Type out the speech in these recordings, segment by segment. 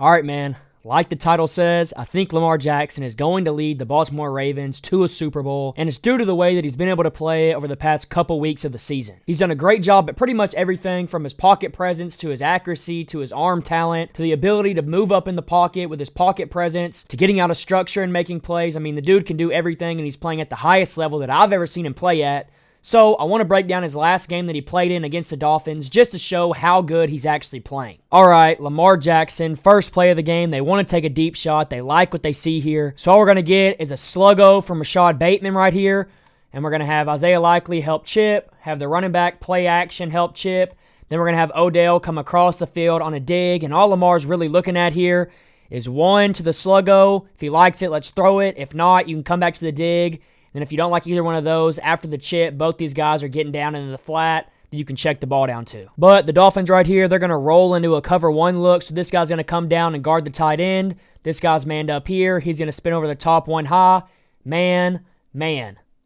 All right, man. Like the title says, I think Lamar Jackson is going to lead the Baltimore Ravens to a Super Bowl, and it's due to the way that he's been able to play over the past couple weeks of the season. He's done a great job at pretty much everything from his pocket presence to his accuracy to his arm talent to the ability to move up in the pocket with his pocket presence to getting out of structure and making plays. I mean, the dude can do everything, and he's playing at the highest level that I've ever seen him play at. So I want to break down his last game that he played in against the Dolphins just to show how good he's actually playing. All right, Lamar Jackson, first play of the game. They want to take a deep shot. They like what they see here. So all we're going to get is a sluggo from Rashaad Bateman right here. And we're going to have Isaiah Likely help chip, have the running back play action help chip. Then we're going to have Odell come across the field on a dig. And all Lamar's really looking at here is one to the sluggo. If he likes it, let's throw it. If not, you can come back to the dig. And if you don't like either one of those, after the chip, both these guys are getting down into the flat that you can check the ball down to. But the Dolphins right here, they're going to roll into a cover one look. So this guy's going to come down and guard the tight end. This guy's manned up here. He's going to spin over the top one high. Man.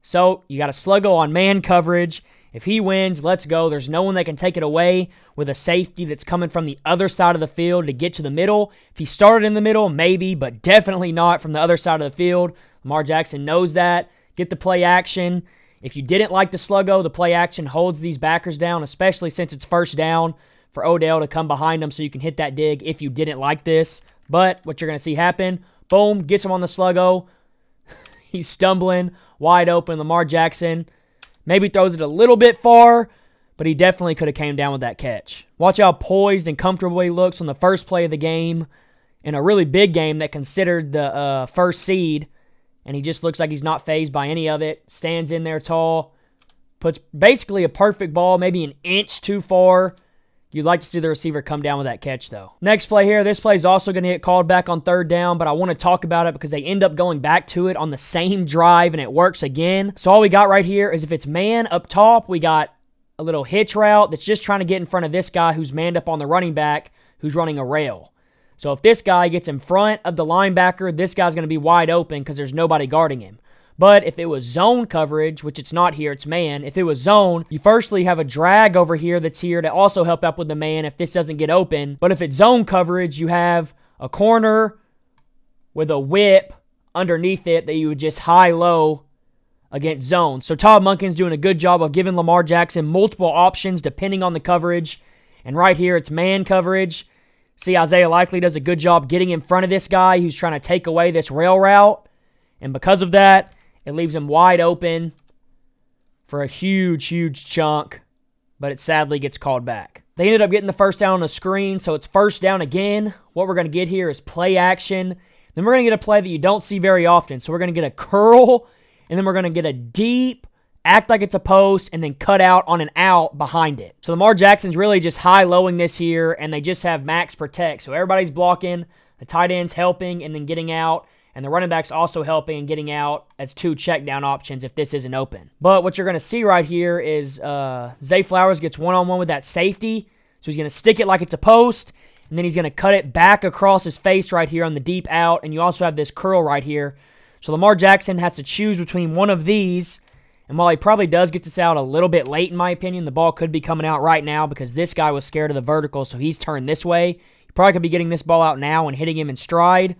So you got a sluggo on man coverage. If he wins, let's go. There's no one that can take it away with a safety that's coming from the other side of the field to get to the middle. If he started in the middle, maybe, but definitely not from the other side of the field. Lamar Jackson knows that. Get the play action. If you didn't like the sluggo, the play action holds these backers down, especially since it's first down for Odell to come behind him so you can hit that dig if you didn't like this. But what you're going to see happen, boom, gets him on the sluggo. He's stumbling, wide open. Lamar Jackson maybe throws it a little bit far, but he definitely could have came down with that catch. Watch how poised and comfortable he looks on the first play of the game in a really big game that considered the first seed. And he just looks like he's not fazed by any of it. Stands in there tall. Puts basically a perfect ball, maybe an inch too far. You'd like to see the receiver come down with that catch, though. Next play here. This play is also going to get called back on third down, but I want to talk about it because they end up going back to it on the same drive, and it works again. So all we got right here is if it's man up top, we got a little hitch route that's just trying to get in front of this guy who's manned up on the running back who's running a rail. So if this guy gets in front of the linebacker, this guy's going to be wide open because there's nobody guarding him. But if it was zone coverage, which it's not here, it's man. If it was zone, you firstly have a drag over here that's here to also help up with the man if this doesn't get open. But if it's zone coverage, you have a corner with a whip underneath it that you would just high-low against zone. So Todd Monken's doing a good job of giving Lamar Jackson multiple options depending on the coverage. And right here, it's man coverage. See, Isaiah Likely does a good job getting in front of this guy who's trying to take away this rail route. And because of that, it leaves him wide open for a huge chunk. But it sadly gets called back. They ended up getting the first down on the screen, so it's first down again. What we're going to get here is play action. Then we're going to get a play that you don't see very often. So we're going to get a curl, and then we're going to get a deep act like it's a post, and then cut out on an out behind it. So Lamar Jackson's really just high-lowing this here, and they just have max protect. So everybody's blocking, the tight end's helping and then getting out, and the running back's also helping and getting out as two check down options if this isn't open. But what you're going to see right here is Zay Flowers gets one-on-one with that safety. So he's going to stick it like it's a post, and then he's going to cut it back across his face right here on the deep out, and you also have this curl right here. So Lamar Jackson has to choose between one of these. And while he probably does get this out a little bit late, in my opinion, the ball could be coming out right now because this guy was scared of the vertical, so he's turned this way. He probably could be getting this ball out now and hitting him in stride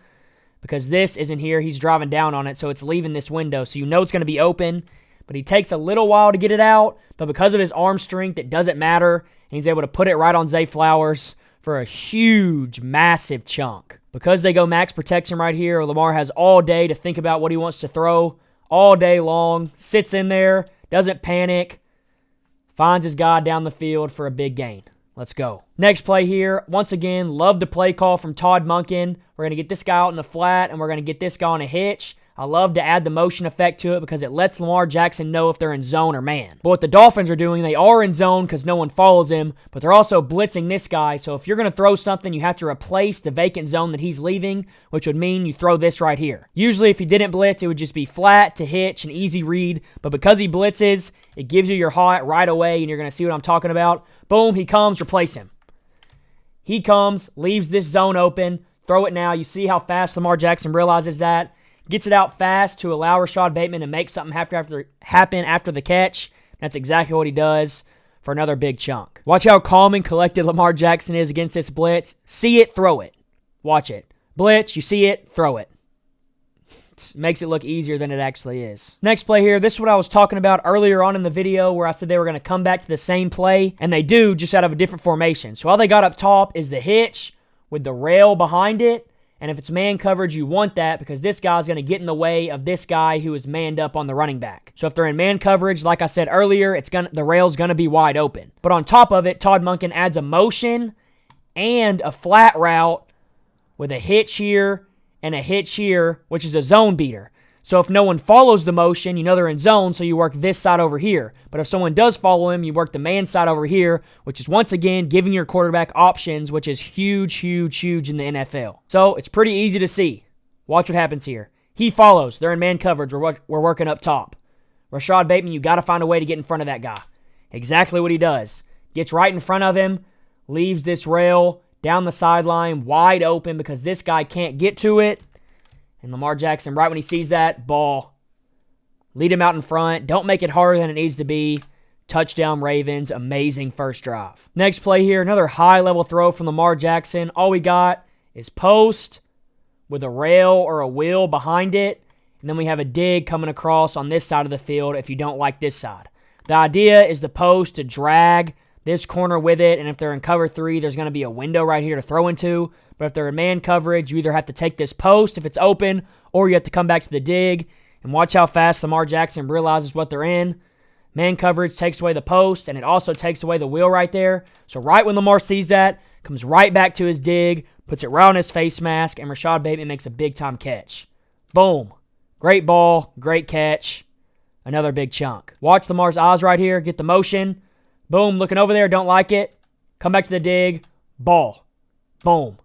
because this isn't here. He's driving down on it, so it's leaving this window. So you know it's going to be open, but he takes a little while to get it out. But because of his arm strength, it doesn't matter, and he's able to put it right on Zay Flowers for a huge, massive chunk. Because they go max protection right here, Lamar has all day to think about what he wants to throw. All day long, sits in there, doesn't panic, finds his guy down the field for a big gain. Let's go. Next play here. Once again, love the play call from Todd Monken. We're going to get this guy out in the flat, and we're going to get this guy on a hitch. I love to add the motion effect to it because it lets Lamar Jackson know if they're in zone or man. But what the Dolphins are doing, they are in zone because no one follows him, but they're also blitzing this guy. So if you're going to throw something, you have to replace the vacant zone that he's leaving, which would mean you throw this right here. Usually if he didn't blitz, it would just be flat to hitch, an easy read. But because he blitzes, it gives you your hot right away, and you're going to see what I'm talking about. Boom, he comes, replace him. He comes, leaves this zone open, throw it now. You see how fast Lamar Jackson realizes that. Gets it out fast to allow Rashaad Bateman to make something happen after the catch. That's exactly what he does for another big chunk. Watch how calm and collected Lamar Jackson is against this blitz. See it, throw it. Watch it. Blitz, you see it, throw it. Makes it look easier than it actually is. Next play here, this is what I was talking about earlier on in the video where I said they were going to come back to the same play, and they do, just out of a different formation. So all they got up top is the hitch with the rail behind it, and if it's man coverage, you want that because this guy's going to get in the way of this guy who is manned up on the running back. So if they're in man coverage, like I said earlier, the rail's going to be wide open. But on top of it, Todd Monken adds a motion and a flat route with a hitch here and a hitch here, which is a zone beater. So if no one follows the motion, you know they're in zone, so you work this side over here. But if someone does follow him, you work the man side over here, which is once again giving your quarterback options, which is huge, huge, huge in the NFL. So it's pretty easy to see. Watch what happens here. He follows. They're in man coverage. We're working up top. Rashaad Bateman, you got to find a way to get in front of that guy. Exactly what he does. Gets right in front of him, leaves this rail down the sideline, wide open because this guy can't get to it. And Lamar Jackson, right when he sees that, ball. Lead him out in front. Don't make it harder than it needs to be. Touchdown Ravens. Amazing first drive. Next play here, another high-level throw from Lamar Jackson. All we got is post with a rail or a wheel behind it. And then we have a dig coming across on this side of the field if you don't like this side. The idea is the post to drag this corner with it, and if they're in cover 3, there's going to be a window right here to throw into. But if they're in man coverage, you either have to take this post if it's open, or you have to come back to the dig. And watch how fast Lamar Jackson realizes what they're in. Man coverage takes away the post, and it also takes away the wheel right there. So right when Lamar sees that, comes right back to his dig, puts it right on his face mask, and Rashaad Bateman makes a big-time catch. Boom. Great ball, great catch. Another big chunk. Watch Lamar's eyes right here, get the motion. Boom, looking over there, don't like it. Come back to the dig. Ball. Boom.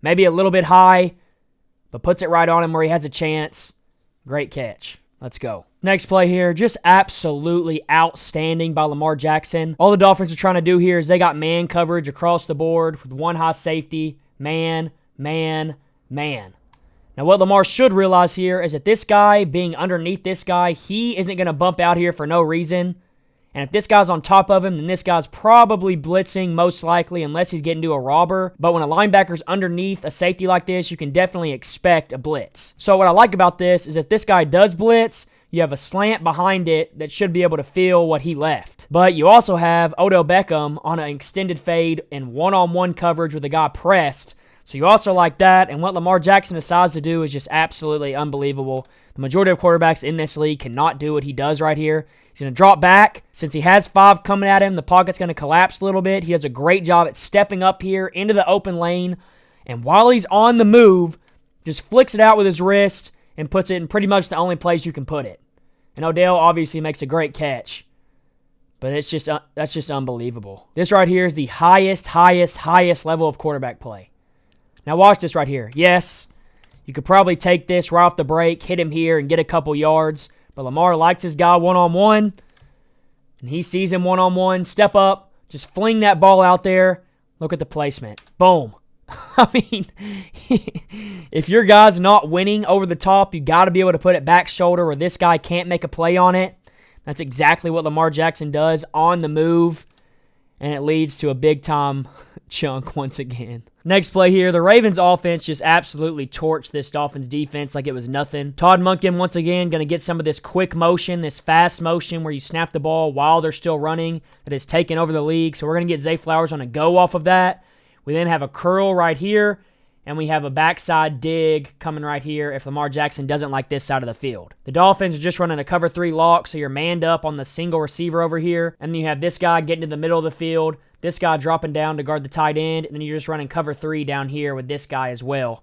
Maybe a little bit high, but puts it right on him where he has a chance. Great catch. Let's go. Next play here, just absolutely outstanding by Lamar Jackson. All the Dolphins are trying to do here is they got man coverage across the board with one high safety. Man, man, man. Now what Lamar should realize here is that this guy being underneath this guy, he isn't going to bump out here for no reason. And if this guy's on top of him, then this guy's probably blitzing most likely unless he's getting to a robber. But when a linebacker's underneath a safety like this, you can definitely expect a blitz. So what I like about this is if this guy does blitz, you have a slant behind it that should be able to feel what he left. But you also have Odell Beckham on an extended fade and one-on-one coverage with a guy pressed. So you also like that. And what Lamar Jackson decides to do is just absolutely unbelievable. The majority of quarterbacks in this league cannot do what he does right here. He's going to drop back. Since he has 5 coming at him, the pocket's going to collapse a little bit. He does a great job at stepping up here into the open lane. And while he's on the move, just flicks it out with his wrist and puts it in pretty much the only place you can put it. And Odell obviously makes a great catch. But it's just that's just unbelievable. This right here is the highest level of quarterback play. Now watch this right here. Yes, you could probably take this right off the break, hit him here, and get a couple yards. But Lamar likes his guy one-on-one, and he sees him one-on-one. Step up, just fling that ball out there. Look at the placement. Boom. I mean, if your guy's not winning over the top, you got to be able to put it back shoulder where this guy can't make a play on it. That's exactly what Lamar Jackson does on the move, and it leads to a big-time chunk once again. Next play here, the Ravens offense just absolutely torched this Dolphins defense like it was nothing. Todd Monken, once again, going to get some of this quick motion, this fast motion where you snap the ball while they're still running that is taking over the league. So we're going to get Zay Flowers on a go off of that. We then have a curl right here, and we have a backside dig coming right here if Lamar Jackson doesn't like this side of the field. The Dolphins are just running a cover 3 lock, so you're manned up on the single receiver over here, and then you have this guy getting to the middle of the field, this guy dropping down to guard the tight end, and then you're just running cover 3 down here with this guy as well.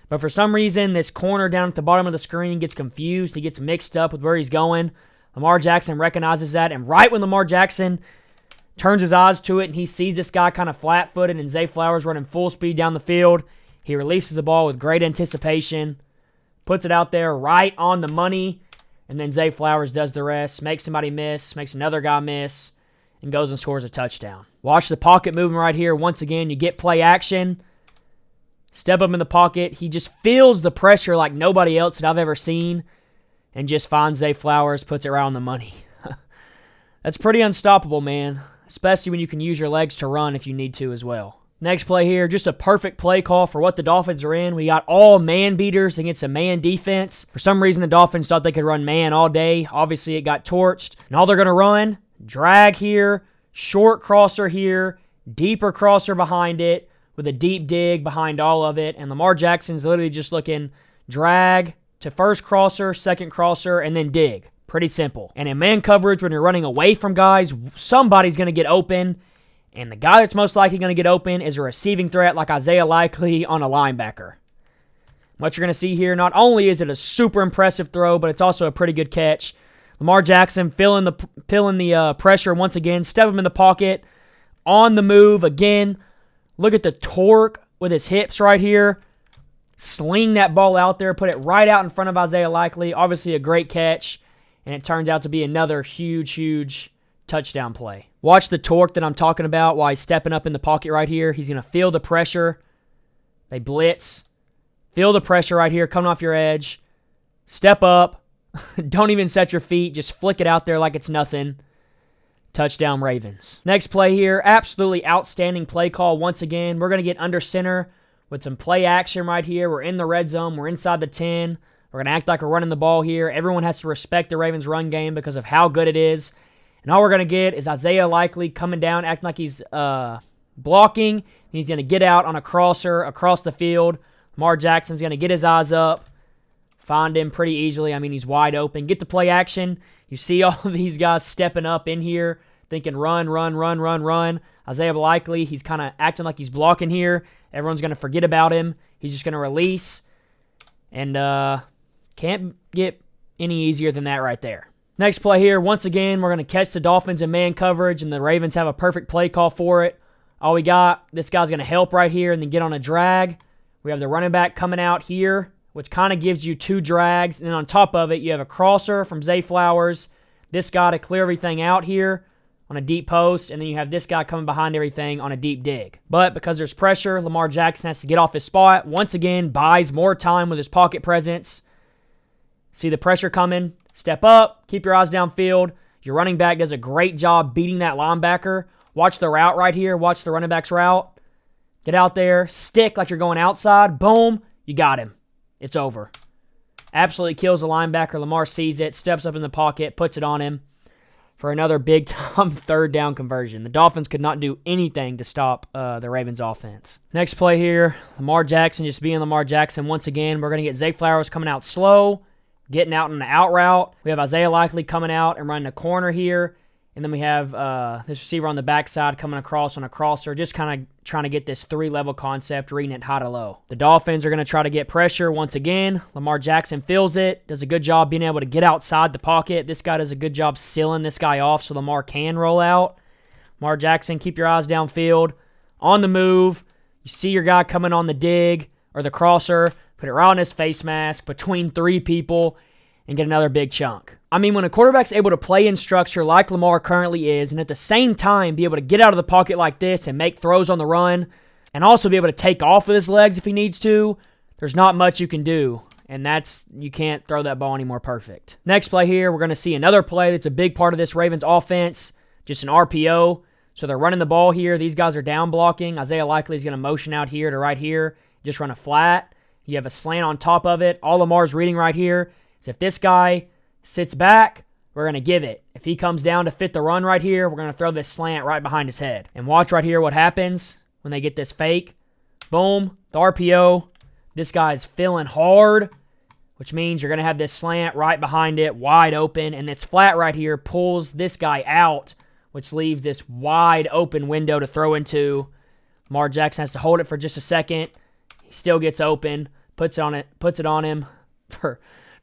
But for some reason, this corner down at the bottom of the screen gets confused. He gets mixed up with where he's going. Lamar Jackson recognizes that, and right when Lamar Jackson turns his eyes to it and he sees this guy kind of flat-footed and Zay Flowers running full speed down the field, he releases the ball with great anticipation, puts it out there right on the money, and then Zay Flowers does the rest, makes somebody miss, makes another guy miss, and goes and scores a touchdown. Watch the pocket movement right here. Once again, you get play action. Step up in the pocket. He just feels the pressure like nobody else that I've ever seen and just finds Zay Flowers, puts it right on the money. That's pretty unstoppable, man, especially when you can use your legs to run if you need to as well. Next play here, just a perfect play call for what the Dolphins are in. We got all man beaters against a man defense. For some reason, the Dolphins thought they could run man all day. Obviously, it got torched. And all they're going to run, drag here, short crosser here, deeper crosser behind it with a deep dig behind all of it. And Lamar Jackson's literally just looking drag to first crosser, second crosser, and then dig. Pretty simple. And in man coverage, when you're running away from guys, somebody's going to get open. And the guy that's most likely going to get open is a receiving threat like Isaiah Likely on a linebacker. What you're going to see here, not only is it a super impressive throw, but it's also a pretty good catch. Lamar Jackson feeling the pressure once again, step him in the pocket, on the move again. Look at the torque with his hips right here. Sling that ball out there, put it right out in front of Isaiah Likely. Obviously a great catch, and it turns out to be another huge, huge touchdown play. Watch the torque that I'm talking about while he's stepping up in the pocket right here. He's going to feel the pressure. They blitz. Feel the pressure right here coming off your edge. Step up. Don't even set your feet. Just flick it out there like it's nothing. Touchdown Ravens. Next play here. Absolutely outstanding play call once again. We're going to get under center with some play action right here. We're in the red zone. We're inside the 10. We're going to act like we're running the ball here. Everyone has to respect the Ravens run game because of how good it is. And all we're going to get is Isaiah Likely coming down, acting like he's blocking. And he's going to get out on a crosser across the field. Lamar Jackson's going to get his eyes up. Find him pretty easily. I mean, he's wide open. Get the play action. You see all of these guys stepping up in here, thinking run, run, run, run, run. Isaiah Likely, he's kind of acting like he's blocking here. Everyone's going to forget about him. He's just going to release. And can't get any easier than that right there. Next play here, once again, we're going to catch the Dolphins in man coverage, and the Ravens have a perfect play call for it. All we got, this guy's going to help right here and then get on a drag. We have the running back coming out here, which kind of gives you two drags. And then on top of it, you have a crosser from Zay Flowers, this guy to clear everything out here on a deep post, and then you have this guy coming behind everything on a deep dig. But because there's pressure, Lamar Jackson has to get off his spot. Once again, buys more time with his pocket presence. See the pressure coming. Step up, keep your eyes downfield. Your running back does a great job beating that linebacker. Watch the route right here. Watch the running back's route. Get out there, stick like you're going outside. Boom, you got him. It's over. Absolutely kills the linebacker. Lamar sees it, steps up in the pocket, puts it on him for another big-time third down conversion. The Dolphins could not do anything to stop the Ravens' offense. Next play here, Lamar Jackson just being Lamar Jackson once again. We're going to get Zay Flowers coming out slow, getting out in the out route. We have Isaiah Likely coming out and running a corner here. And then we have this receiver on the backside coming across on a crosser, just kind of trying to get this three-level concept, reading it high to low. The Dolphins are going to try to get pressure once again. Lamar Jackson feels it, does a good job being able to get outside the pocket. This guy does a good job sealing this guy off so Lamar can roll out. Lamar Jackson, keep your eyes downfield. On the move, you see your guy coming on the dig or the crosser, put it right on his face mask between three people, and get another big chunk. I mean, when a quarterback's able to play in structure like Lamar currently is, and at the same time be able to get out of the pocket like this and make throws on the run, and also be able to take off with his legs if he needs to, there's not much you can do. And you can't throw that ball any more perfect. Next play here, we're going to see another play that's a big part of this Ravens offense, just an RPO. So they're running the ball here. These guys are down blocking. Isaiah Likely is going to motion out here to right here, just run a flat. You have a slant on top of it. All Lamar's reading right here is if this guy sits back, we're going to give it. If he comes down to fit the run right here, we're going to throw this slant right behind his head. And watch right here what happens when they get this fake. Boom, the RPO. This guy is feeling hard, which means you're going to have this slant right behind it, wide open. And this flat right here pulls this guy out, which leaves this wide open window to throw into. Lamar Jackson has to hold it for just a second. He still gets open, puts it on him for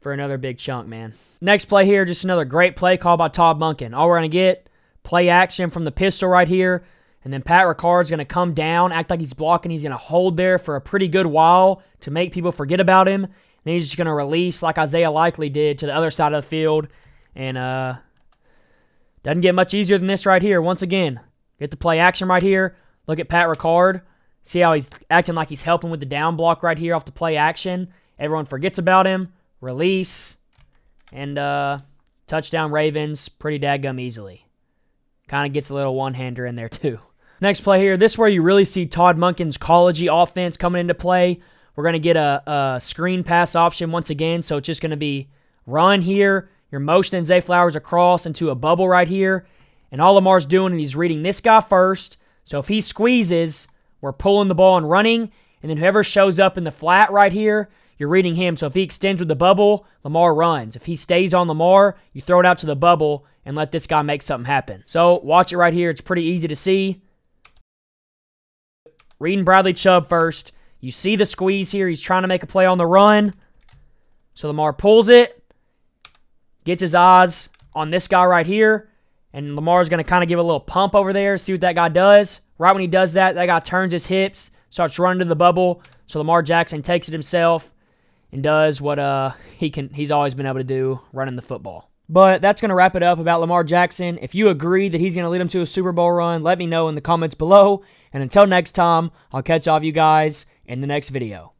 another big chunk, man. Next play here, just another great play call by Todd Monken. All we're going to get, play action from the pistol right here, and then Pat Ricard's going to come down, act like he's blocking. He's going to hold there for a pretty good while to make people forget about him. And then he's just going to release like Isaiah Likely did to the other side of the field. And doesn't get much easier than this right here. Once again, get the play action right here. Look at Pat Ricard. See how he's acting like he's helping with the down block right here off the play action. Everyone forgets about him. Release. And touchdown Ravens pretty dadgum easily. Kind of gets a little one-hander in there too. Next play here. This is where you really see Todd Monken's collegey offense coming into play. We're going to get a screen pass option once again, so it's just going to be run here. You're motioning Zay Flowers across into a bubble right here. And all Lamar's doing is he's reading this guy first. So if he squeezes, we're pulling the ball and running. And then whoever shows up in the flat right here, you're reading him. So if he extends with the bubble, Lamar runs. If he stays on Lamar, you throw it out to the bubble and let this guy make something happen. So watch it right here. It's pretty easy to see. Reading Bradley Chubb first. You see the squeeze here. He's trying to make a play on the run. So Lamar pulls it. Gets his eyes on this guy right here. And Lamar's going to kind of give a little pump over there. See what that guy does. Right when he does that, that guy turns his hips. Starts running to the bubble. So Lamar Jackson takes it himself. And does what he's always been able to do, running the football. But that's going to wrap it up about Lamar Jackson. If you agree that he's going to lead them to a Super Bowl run, let me know in the comments below. And until next time, I'll catch all of you guys in the next video.